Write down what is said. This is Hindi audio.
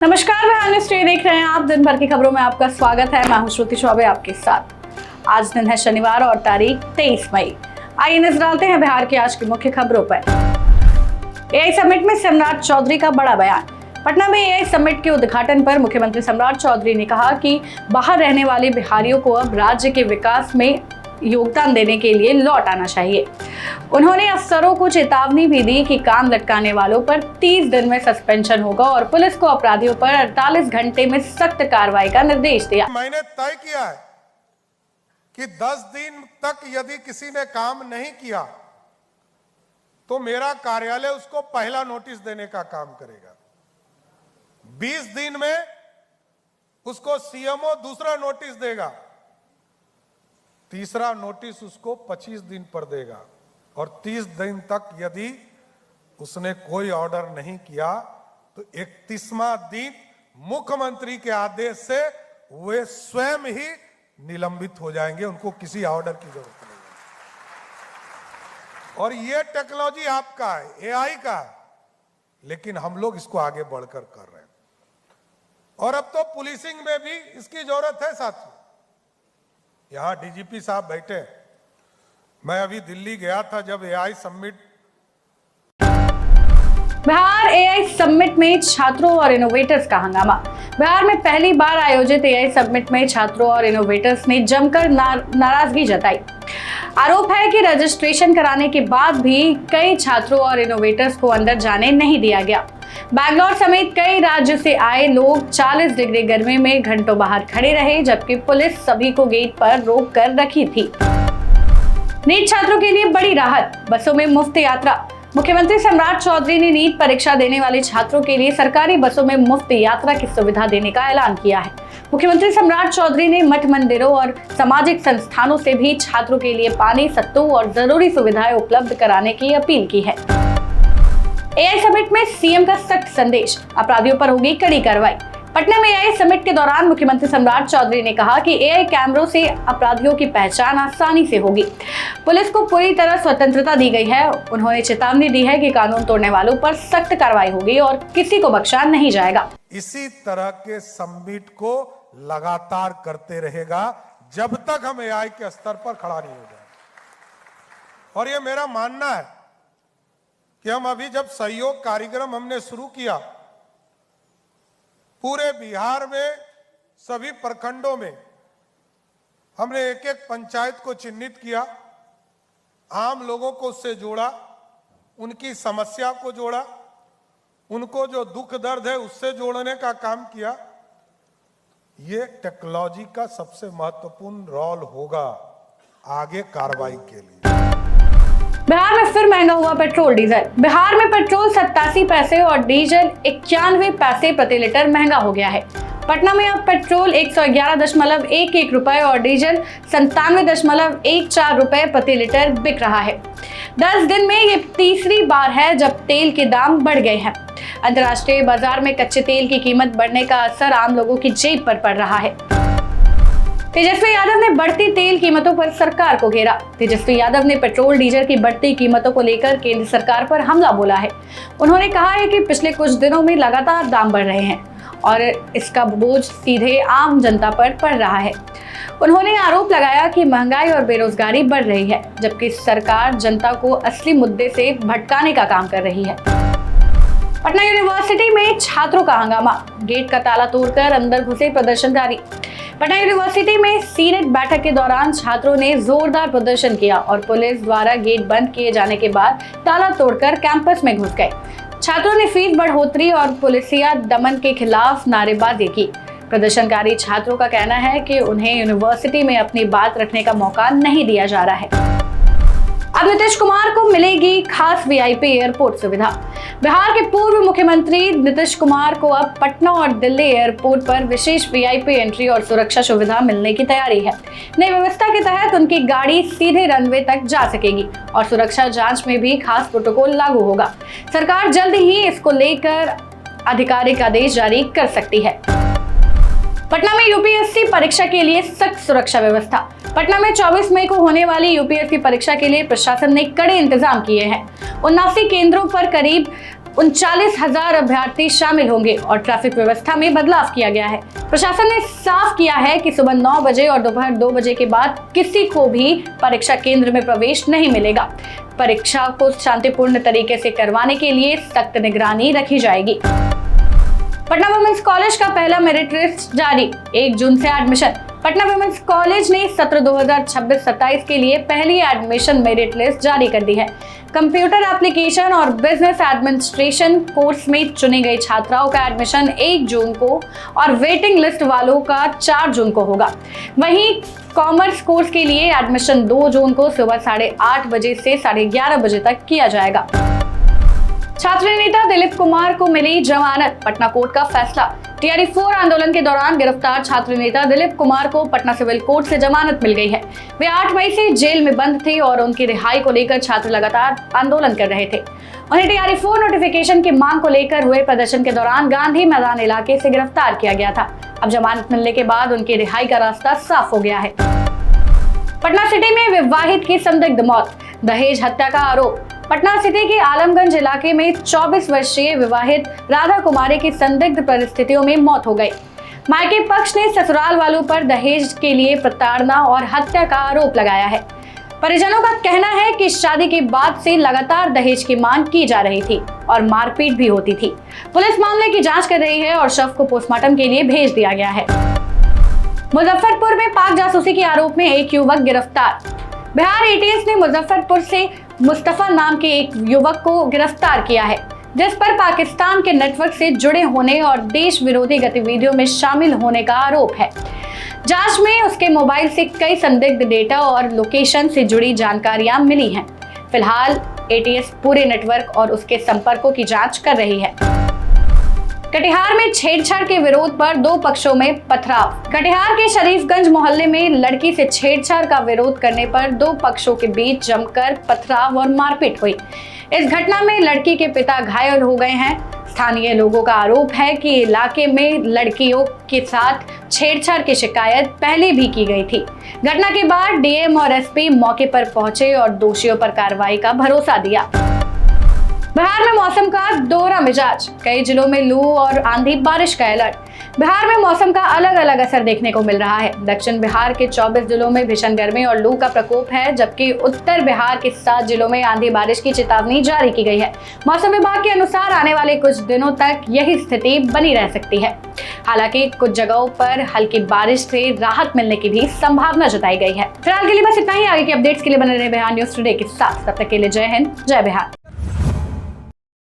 नमस्कार, मैं न्यूज़ देख रहे हैं आप। दिन भर की खबरों में आपका स्वागत है। मैं हूं श्रुति चौबे आपके साथ। आज दिन है शनिवार और तारीख 23 मई। आइए नजर डालते हैं बिहार की आज की मुख्य खबरों पर। एआई समिट में सम्राट चौधरी का बड़ा बयान। पटना में एआई समिट के उद्घाटन पर मुख्यमंत्री सम्राट चौधरी ने कहा कि बाहर रहने वाले बिहारियों को अब राज्य के विकास में योगदान देने के लिए लौट आना चाहिए। उन्होंने अफसरों को चेतावनी भी दी कि काम लटकाने वालों पर 30 दिन में सस्पेंशन होगा और पुलिस को अपराधियों पर 48 घंटे में सख्त कार्रवाई का निर्देश दिया। मैंने तय किया है कि 10 दिन तक यदि किसी ने काम नहीं किया तो मेरा कार्यालय उसको पहला नोटिस देने का काम करेगा। 20 दिन में उसको सीएमओ दूसरा नोटिस देगा, तीसरा नोटिस उसको 25 दिन पर देगा और 30 दिन तक यदि उसने कोई ऑर्डर नहीं किया तो 31वां दिन मुख्यमंत्री के आदेश से वे स्वयं ही निलंबित हो जाएंगे। उनको किसी ऑर्डर की जरूरत नहीं है। और ये टेक्नोलॉजी आपका है, एआई का है, लेकिन हम लोग इसको आगे बढ़कर कर रहे हैं। और अब तो पुलिसिंग में भी इसकी जरूरत है साथियों। यहां डीजीपी साहब बैठे। मैं अभी दिल्ली गया था जब AI summit. Bihar AI summit में छात्रों और इनोवेटर्स का हंगामा। बिहार में पहली बार आयोजित एआई समिट में छात्रों और इनोवेटर्स ने जमकर नाराजगी जताई। आरोप है कि रजिस्ट्रेशन कराने के बाद भी कई छात्रों और इनोवेटर्स को अंदर जाने नहीं दिया गया। बैंगलोर समेत कई राज्यों से आए लोग 40 डिग्री गर्मी में घंटों बाहर खड़े रहे, जबकि पुलिस सभी को गेट पर रोक कर रखी थी। नीट छात्रों के लिए बड़ी राहत, बसों में मुफ्त यात्रा। मुख्यमंत्री सम्राट चौधरी ने नीट परीक्षा देने वाले छात्रों के लिए सरकारी बसों में मुफ्त यात्रा की सुविधा देने का ऐलान किया है। मुख्यमंत्री सम्राट चौधरी ने मठ मंदिरों और सामाजिक संस्थानों से भी छात्रों के लिए पानी, सत्तू और जरूरी सुविधाएं उपलब्ध कराने की अपील की है। एआई समिट में सीएम का सख्त संदेश, अपराधियों पर होगी कड़ी कार्रवाई। पटना में एआई समिट के दौरान मुख्यमंत्री सम्राट चौधरी ने कहा कि एआई कैमरों से अपराधियों की पहचान आसानी से होगी। पुलिस को पूरी तरह स्वतंत्रता दी गई है। उन्होंने चेतावनी दी है कि कानून तोड़ने वालों पर सख्त कार्रवाई होगी और किसी को बख्शा नहीं जाएगा। इसी तरह के समिट को लगातार करते रहेगा जब तक हम एआई के स्तर पर खड़ा नहीं हो जाए। और ये मेरा मानना है कि हम अभी जब सहयोग कार्यक्रम हमने शुरू किया, पूरे बिहार में सभी प्रखंडों में हमने एक एक पंचायत को चिन्हित किया, आम लोगों को उससे जोड़ा, उनकी समस्या को जोड़ा, उनको जो दुख दर्द है उससे जोड़ने का काम किया। ये टेक्नोलॉजी का सबसे महत्वपूर्ण रोल होगा आगे कार्रवाई के लिए। बिहार में फिर महंगा हुआ पेट्रोल डीजल। बिहार में पेट्रोल 87 पैसे और डीजल 91 पैसे प्रति लीटर महंगा हो गया है। पटना में अब पेट्रोल 111.11 रुपए और डीजल 97.14 रुपए प्रति लीटर बिक रहा है। 10 दिन में ये तीसरी बार है जब तेल के दाम बढ़ गए हैं। अंतर्राष्ट्रीय बाजार में कच्चे तेल की कीमत बढ़ने का असर आम लोगों की जेब पर पड़ रहा है। तेजस्वी यादव ने बढ़ती तेल कीमतों पर सरकार को घेरा। तेजस्वी यादव ने पेट्रोल डीजल की बढ़ती कीमतों को लेकर केंद्र सरकार पर हमला बोला है। उन्होंने कहा है कि पिछले कुछ दिनों में लगातार दाम बढ़ रहे हैं और इसका बोझ सीधे आम जनता पर पड़ रहा है। उन्होंने आरोप लगाया कि महंगाई और बेरोजगारी बढ़ रही है, जबकि सरकार जनता को असली मुद्दे से भटकाने का काम कर रही है। पटना यूनिवर्सिटी में छात्रों का हंगामा, गेट का ताला तोड़कर अंदर घुसे प्रदर्शनकारी। पटना यूनिवर्सिटी में सीनेट बैठक के दौरान छात्रों ने जोरदार प्रदर्शन किया और पुलिस द्वारा गेट बंद किए जाने के बाद ताला तोड़कर कैंपस में घुस गए। छात्रों ने फीस बढ़ोतरी और पुलिसिया दमन के खिलाफ नारेबाजी की। प्रदर्शनकारी छात्रों का कहना है कि उन्हें यूनिवर्सिटी में अपनी बात रखने का मौका नहीं दिया जा रहा है। अब नीतीश कुमार को मिलेगी खास वीआईपी एयरपोर्ट सुविधा। बिहार के पूर्व मुख्यमंत्री नीतीश कुमार को अब पटना और दिल्ली एयरपोर्ट पर विशेष वीआईपी एंट्री और सुरक्षा सुविधा मिलने की तैयारी है। नई व्यवस्था के तहत उनकी गाड़ी सीधे रनवे तक जा सकेगी और सुरक्षा जांच में भी खास प्रोटोकॉल लागू होगा। सरकार जल्द ही इसको लेकर आधिकारिक आदेश जारी कर सकती है। पटना में यूपीएससी परीक्षा के लिए सख्त सुरक्षा व्यवस्था। पटना में 24 मई को होने वाली यूपीएससी परीक्षा के लिए प्रशासन ने कड़े इंतजाम किए हैं। 79 केंद्रों पर करीब 39,000 अभ्यर्थी शामिल होंगे और ट्रैफिक व्यवस्था में बदलाव किया गया है। प्रशासन ने साफ किया है कि सुबह 9 बजे और दोपहर 2 बजे के बाद किसी को भी परीक्षा केंद्र में प्रवेश नहीं मिलेगा। परीक्षा को शांतिपूर्ण तरीके से करवाने के लिए सख्त निगरानी रखी जाएगी। पटना वुमेन्स कॉलेज का पहला मेरिट लिस्ट जारी, 1 जून से एडमिशन। पटना वुमेन्स कॉलेज ने सत्र 2026-27 के लिए पहली एडमिशन मेरिट लिस्ट जारी कर दी है। कंप्यूटर एप्लीकेशन और बिजनेस एडमिनिस्ट्रेशन कोर्स में चुनी गई छात्राओं का एडमिशन 1 जून को और वेटिंग लिस्ट वालों का 4 जून को होगा। वहीं कॉमर्स कोर्स के लिए एडमिशन 2 जून को सुबह 8:30 बजे से 11:30 बजे तक किया जाएगा। छात्र नेता दिलीप कुमार को मिली जमानत, पटना कोर्ट का फैसला। टीआरई 4 आंदोलन के दौरान गिरफ्तार छात्र नेता दिलीप कुमार को पटना सिविल कोर्ट से जमानत मिल गई है। वे 8 मई से जेल में बंद थे और उनकी रिहाई को लेकर छात्र लगातार आंदोलन कर रहे थे। उन्हें टीआरई 4 नोटिफिकेशन की मांग को लेकर हुए प्रदर्शन के दौरान गांधी मैदान इलाके से गिरफ्तार किया गया था। अब जमानत मिलने के बाद उनकी रिहाई का रास्ता साफ हो गया है। पटना सिटी में विवाहित की संदिग्ध मौत, दहेज हत्या का आरोप। पटना सिटी के आलमगंज इलाके में 24 वर्षीय विवाहित राधा कुमारी की संदिग्ध परिस्थितियों में मौत हो गई। मायके पक्ष ने ससुराल वालों पर दहेज के लिए प्रताड़ना और हत्या का आरोप लगाया है। परिजनों का कहना है कि शादी के बाद से लगातार दहेज की मांग की जा रही थी और मारपीट भी होती थी। पुलिस मामले की जांच कर रही है और शव को पोस्टमार्टम के लिए भेज दिया गया है। मुजफ्फरपुर में पाक जासूसी के आरोप में एक युवक गिरफ्तार। बिहार एटीएस ने मुजफ्फरपुर से मुस्तफा नाम के एक युवक को गिरफ्तार किया है, जिस पर पाकिस्तान के नेटवर्क से जुड़े होने और देश विरोधी गतिविधियों में शामिल होने का आरोप है। जांच में उसके मोबाइल से कई संदिग्ध डेटा और लोकेशन से जुड़ी जानकारियां मिली हैं। फिलहाल एटीएस पूरे नेटवर्क और उसके संपर्कों की जांच कर रही है। कटिहार में छेड़छाड़ के विरोध पर 2 पक्षों में पथराव। कटिहार के शरीफगंज मोहल्ले में लड़की से छेड़छाड़ का विरोध करने पर 2 पक्षों के बीच जमकर पथराव और मारपीट हुई। इस घटना में लड़की के पिता घायल हो गए हैं। स्थानीय लोगों का आरोप है कि इलाके में लड़कियों के साथ छेड़छाड़ की शिकायत पहले भी की गई थी। घटना के बाद डीएम और एसपी मौके पर पहुंचे और दोषियों पर कार्रवाई का भरोसा दिया। बिहार में मौसम का दोहरा मिजाज, कई जिलों में लू और आंधी बारिश का अलर्ट। बिहार में मौसम का अलग अलग असर देखने को मिल रहा है। दक्षिण बिहार के 24 जिलों में भीषण गर्मी और लू का प्रकोप है, जबकि उत्तर बिहार के 7 जिलों में आंधी बारिश की चेतावनी जारी की गई है। मौसम विभाग के अनुसार आने वाले कुछ दिनों तक यही स्थिति बनी रह सकती है। हालांकि कुछ जगहों पर हल्की बारिश से राहत मिलने की भी संभावना जताई गई है। फिलहाल के लिए बस इतना ही। आगे की अपडेट्स के लिए बने रहे बिहार न्यूज टुडे के साथ। तब तक के लिए जय हिंद, जय बिहार।